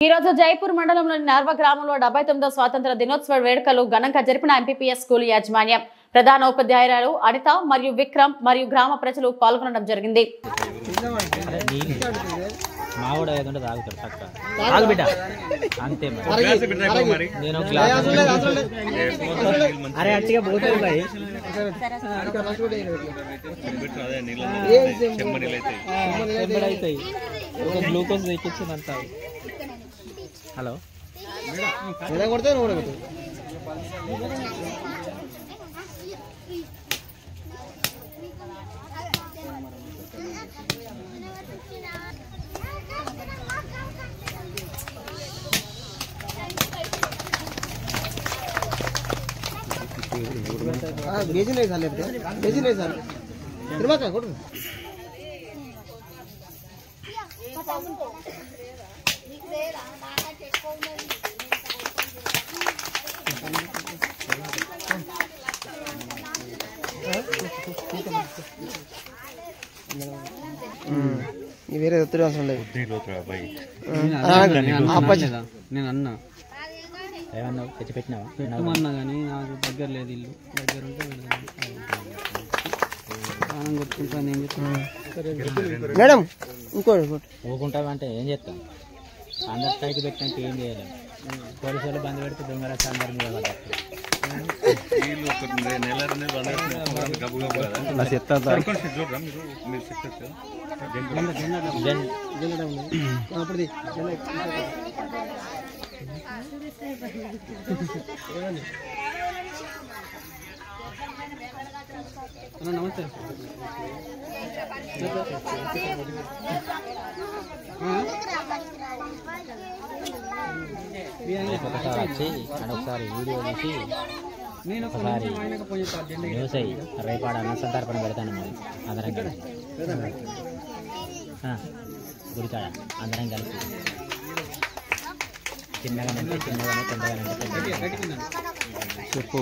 ఈ రోజు జైపూర్ మండలంలోని నార్వ గ్రామంలో 79వ స్వాతంత్ర దినోత్సవ వేడుకలు ఘనంగా జరిపిన ఎంపీపీఎస్ స్కూల్ యాజమాన్యం ప్రధాన ఉపాధ్యాయురాలు అనిత మరియు విక్రమ్ మరియు గ్రామ ప్రజలు పాల్గొనడం జరిగింది. హలో వేరే అవసరం లేదు. నేను అన్నా ఏమన్నా తెచ్చి పెట్టినావా కానీ నాకు దగ్గర లేదు, ఇల్లు దగ్గర ఉంటే ప్రాణం కొట్టుకుంటాను. ఏం చెప్తాను మేడం ఊకుంటావా అంటే ఏం చెప్తాను, అందరి స్థాయికి పెట్టడానికి ఏం చేయాలి. పోలీసు వాళ్ళు బంద్ పెడితే దొంగల అందరి మీద నమస్తే ఒకసారి వచ్చి అని ఒకసారి వీడియో తీసి ఒకసారి న్యూస్ అయ్యి రేపాడ అన్న సంతర్పణ పెడతాను మేము అందరం కలిసి గుడికాడ అందరం కలిసి చిన్నగానే పెద్దగానే చెప్పు.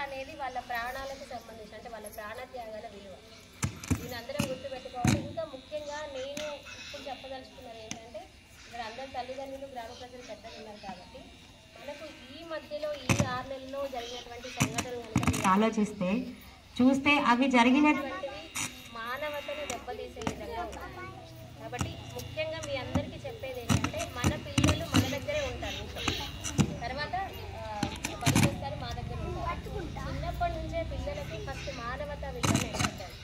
అనేది వాళ్ళ ప్రాణాలకు సంబంధించి, అంటే వాళ్ళ ప్రాణత్యాగాల విలువ దీనందరం గుర్తుపెట్టుకోవాలి. ఇంకా ముఖ్యంగా నేను ఇప్పుడు చెప్పదలుచుకున్నది ఏంటంటే, ఇక్కడ అందరు తల్లిదండ్రులు గ్రామ ప్రజలు పెద్దలు ఉన్నారు కాబట్టి మనకు ఈ మధ్యలో ఈ 6 నెలల్లో జరిగినటువంటి సంఘటనలు కనుక ఆలోచిస్తే చూస్తే అవి జరిగినటువంటివి మానవతను దెబ్బతీసే విధంగా ఉంటాయి. కాబట్టి ముఖ్యంగా మీ అందరికీ చెప్పేది ఏంటంటే, మన పిల్లలు మన దగ్గరే ఉంటారు, తర్వాత పనిచేస్తారు, మా దగ్గర ఉంటారు. చిన్నప్పటి నుంచే పిల్లలకి ఫస్ట్ మానవత విలువ నేర్పించాలి.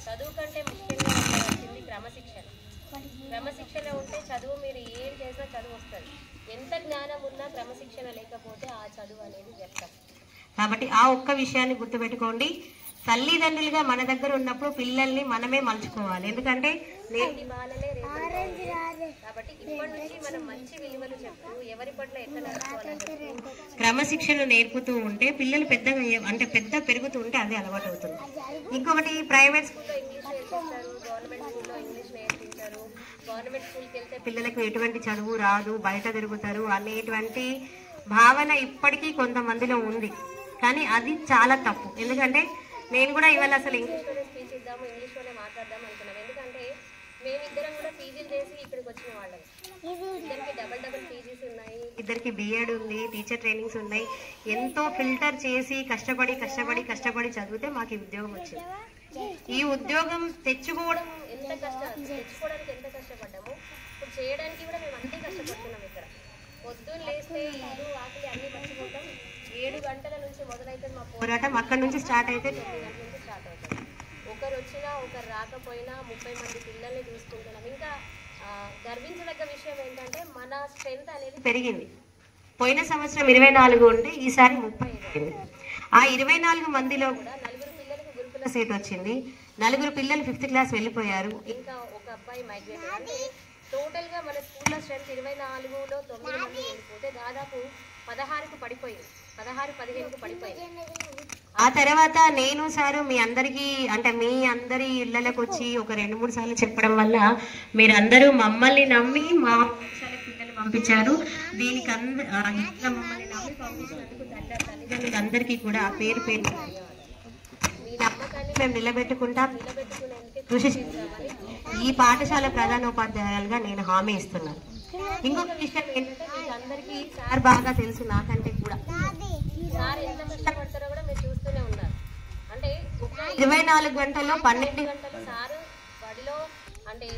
చదువు కంటే ముఖ్యంగా వచ్చింది క్రమశిక్షణ. క్రమశిక్షణ ఉంటే చదువు మీరు ఏం చేసినా చదువు వస్తుంది. ఎంత జ్ఞానం ఉన్నా క్రమశిక్షణ లేకపోతే ఆ చదువు అనేది వ్యర్థం. కాబట్టి ఆ ఒక్క విషయాన్ని గుర్తుపెట్టుకోండి. తల్లిదండ్రులుగా మన దగ్గర ఉన్నప్పుడు పిల్లల్ని మనమే మలుచుకోవాలి. ఎందుకంటే కాబట్టి ఇప్పటి నుంచి మనం మంచి విలువలు చెప్తూ ఎవరి పట్ల ఎట్లా నడుచుకోవాలని క్రమశిక్షణ నేర్పుతూ ఉంటే పిల్లలు పెద్దగా అంటే పెద్ద పెరుగుతూ ఉంటే అదే అలవాటు అవుతుంది. ఇంకొకటి ప్రైవేట్ స్కూల్లో ఇంగ్లీష్ నేర్పిస్తారు, గవర్నమెంట్ స్కూల్లో ఇంగ్లీష్ నేర్పించారు. గవర్నమెంట్ స్కూల్కి వెళ్తే పిల్లలకు ఎటువంటి చదువు రాదు, బయట తిరుగుతారు అనేటువంటి భావన ఇప్పటికీ కొంతమందిలో ఉంది. కానీ అది చాలా తప్పు. ఎందుకంటే నేను కూడా ఇవాళ అసలు ఇంగ్లీష్లోనే స్పీచ్ ఇద్దాము, ఇంగ్లీష్లోనే మాట్లాడదాం అనుకున్నాం. ఎందుకంటే మేమిద్దరం కూడా పీజీలు చేసి ఇక్కడికి వచ్చిన వాళ్ళం. ఇద్దరికి డబల్ పీజీస్ ఉన్నాయి, ఇద్దరికి బిఎడ్ ఉంది, టీచర్ ట్రైనింగ్స్ ఉన్నాయి. ఎంతో ఫిల్టర్ చేసి కష్టపడి చదివితే మాకు ఈ ఉద్యోగం వచ్చింది. ఈ ఉద్యోగం తెచ్చుకోవడం తెచ్చుకోవడానికి ఎంత కష్టపడ్డాము. ఇప్పుడు చేయడానికి కూడా మేము అంతే కష్టపడుతున్నాం. ఇక్కడ పొద్దున్న లేస్తే ఇల్లు ఆకలి అన్ని మర్చిపోతాం. 7 గంటల నుంచి మొదలైతే మా పోరాటం, అక్కడ నుంచి స్టార్ట్ అయితే 9 గంటల నుంచి స్టార్ట్ అవుతుంది. ఒకరు వచ్చినా ఒకరు రాకపోయినా 30 మంది పిల్లల్ని చూసుకుంటున్నాం. ఇంకా గర్వించదగ్గ విషయం ఏంటంటే మన స్ట్రెంత్ అనేది పెరిగింది. పోయిన సంవత్సరం 24 ఉంటే ఈసారి 35. ఆ 24 మందిలో కూడా 4 పిల్లలకు గురుకుల సీట్ వచ్చింది. 4 పిల్లలు 5th క్లాస్ వెళ్ళిపోయారు. ఇంకా ఒక అబ్బాయి మైగ్రేట్. అంటే టోటల్గా మన స్కూల్లో స్ట్రెంత్ 24లో 9 మంది వెళ్ళిపోతే దాదాపు 16కు పడిపోయింది. 16-15కు పడిపోయింది. ఆ తర్వాత నేను సారు మీ అందరికీ అంటే మీ అందరి ఇళ్ళకి వచ్చి ఒక 2-3 సార్లు చెప్పడం వల్ల మీరందరూ మమ్మల్ని నమ్మి మా పిల్లలు పంపించారు. దీనికి మమ్మల్ని నమ్మి పంపించినందుకు తల్లిదండ్రులు అందరికీ కూడా పేరు పేరు మీ నమ్మకాన్ని మేము నిలబెట్టుకుంటాం. కృషి చేస్తామని ఈ పాఠశాల ప్రధానోపాధ్యాయులుగా నేను హామీ ఇస్తున్నాను. ఇంకొక విషయం ఏంటంటే మీకు అందరికీ సార్ బాగా తెలుసు నాకంటే కూడా. సార్ ఎంత కష్టపడతారో కూడా మీరు చూస్తూనే ఉన్నారు. అంటే 24 గంటల్లో 12 గంటలు సారు బడిలో అంటే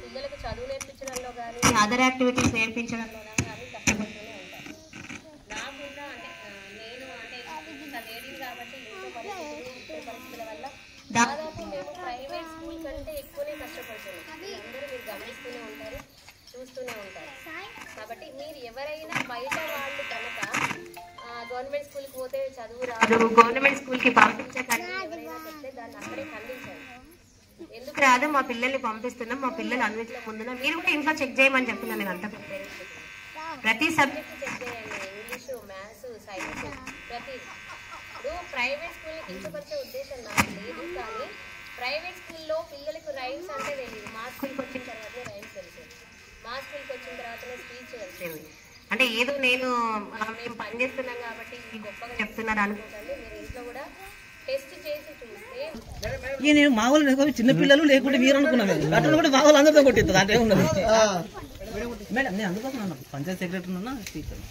పిల్లలకు చదువు నేర్పించడంలో కానీ అదర్ యాక్టివిటీస్ నేర్పించడంలో కానీ కష్టపడుతూనే ఉంటారు. నాకున్న అంటే నేను అంటే లేడీస్ కాబట్టి ఇంట్లో పరిస్థితుల వల్ల దాదాపు మేము ప్రైవేట్ స్కూల్ కంటే ఎక్కువనే కష్టపడుతున్నాం. అందరూ మీరు గమనిస్తూనే ఉంటారు, చూస్తూనే ఉంటారు. కాబట్టి మీరు ఎవరైనా బయట వాళ్ళు కనుక గవర్నమెంట్ స్కూల్కి పోతే చదువు రాదు, గవర్నమెంట్ స్కూల్కి పంపించకండి ఎవరైనా చెప్తే దాన్ని అక్కడే ఖండించాలి. ఎందుకు రాదు, మా పిల్లల్ని పంపిస్తున్నాం, మా పిల్లలు అన్నింటిలో ముందున మీరు కూడా ఇంట్లో చెక్ చేయమని చెప్తున్నాను. నేను అంతా ప్రతి సబ్జెక్ట్ చెక్ చేయండి, ఇంగ్లీషు, మ్యాథ్స్, సైన్స్, ప్రతి. ఇప్పుడు ప్రైవేట్ స్కూల్ని కించపరిచే ఉద్దేశం నాకు లేదు, కానీ ప్రైవేట్ స్కూల్లో పిల్లలకు రైమ్స్ అంటే తెలియదు. మా స్కూల్కి వచ్చిన తర్వాతనే రైమ్స్ తెలిసేది, మా స్కూల్కి వచ్చిన తర్వాతనే స్పీచ్ తెలిసేది. అంటే ఏదో నేను మేము పనిచేస్తున్నాం కాబట్టి గొప్పగా చెప్తున్నారు అనుకుంటుంది. మీరు ఇంట్లో కూడా టెస్ట్ చేసి చూస్తే నేను మా వాళ్ళు చిన్న పిల్లలు లేకుంటే మీరు అనుకున్నాను. అట్లా కూడా మా వాళ్ళు అందరితో కొట్టిస్తుంది. అంటే ఉన్నది మేడం, నేను అందుకోసం అన్నా పంచాయతీ సెక్రటరీ ఉన్నా టీచర్.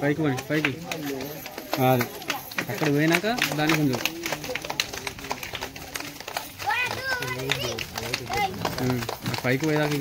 పైకి పోయి పైకి అది అక్కడ పోయినాక దానికి కొంచెం పైకి పోయేదాకా